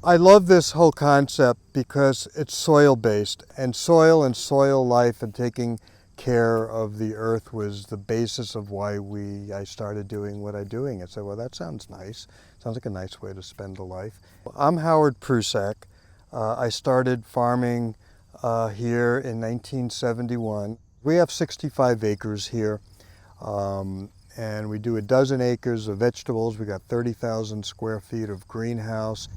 I love this whole concept because it's soil-based, and soil life and taking care of the earth was the basis of why I started doing what I'm doing. I said, well, that sounds nice. Sounds like a nice way to spend a life. I'm Howie Prussack. I started farming here in 1971. We have 65 acres here, and we do a dozen acres of vegetables. We got 30,000 square feet of greenhouse.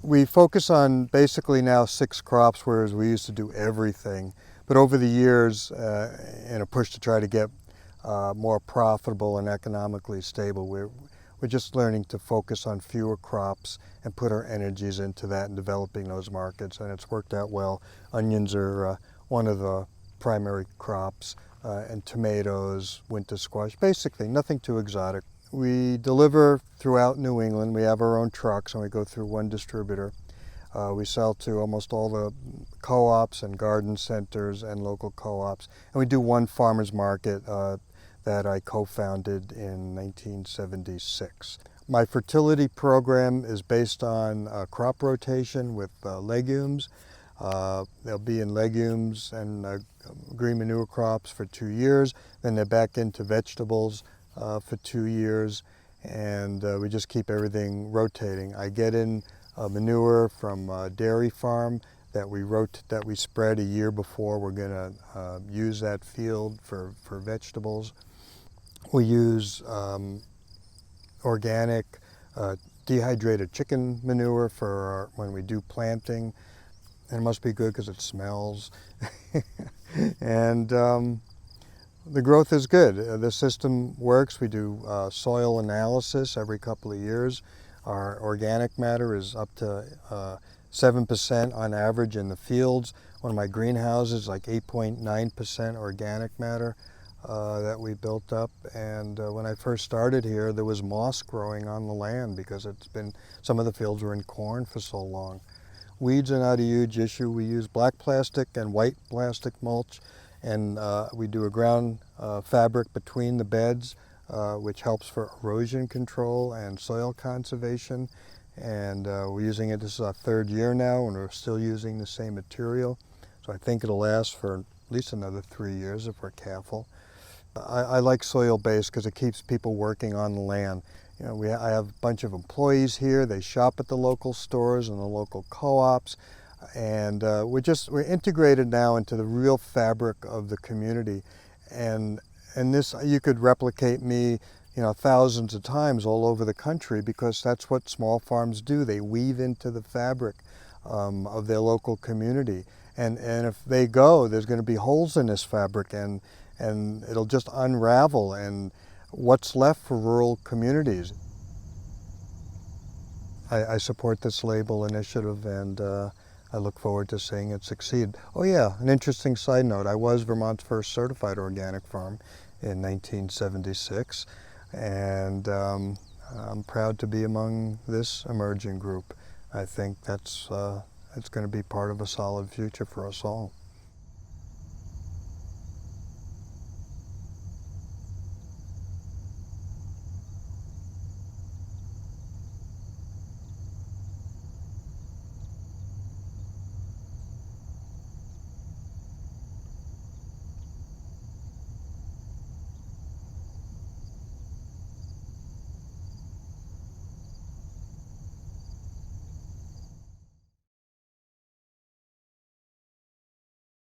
We focus on basically now 6 crops, whereas we used to do everything. But over the years, in a push to try to get more profitable and economically stable, we're just learning to focus on fewer crops and put our energies into that and developing those markets, and it's worked out well. Onions are one of the primary crops, and tomatoes, winter squash, basically nothing too exotic. We deliver throughout New England. We have our own trucks and we go through one distributor. We sell to almost all the co-ops and garden centers and local co-ops. And we do one farmer's market that I co-founded in 1976. My fertility program is based on crop rotation with legumes. They'll be in legumes and green manure crops for 2 years. Then they're back into vegetables for 2 years, and we just keep everything rotating. I get in manure from a dairy farm that we spread a year before we're going to use that field for vegetables. We use organic dehydrated chicken manure for when we do planting, and it must be good because it smells. And the growth is good. The system works. We do soil analysis every couple of years. Our organic matter is up to 7% on average in the fields. One of my greenhouses, like 8.9% organic matter that we built up. And when I first started here, there was moss growing on the land because some of the fields were in corn for so long. Weeds are not a huge issue. We use black plastic and white plastic mulch, and we do a ground fabric between the beds, which helps for erosion control and soil conservation. And we're using it, this is our 3rd year now, and we're still using the same material. So I think it'll last for at least another 3 years if we're careful. I like soil-based because it keeps people working on the land. You know, I have a bunch of employees here. They shop at the local stores and the local co-ops. And we're integrated now into the real fabric of the community, and this, you could replicate me, thousands of times all over the country, because that's what small farms do. They weave into the fabric of their local community, and if they go, there's going to be holes in this fabric, and it'll just unravel, and what's left for rural communities. I support this label initiative, and I look forward to seeing it succeed. Oh yeah, an interesting side note, I was Vermont's first certified organic farm in 1976, and I'm proud to be among this emerging group. I think it's going to be part of a solid future for us all.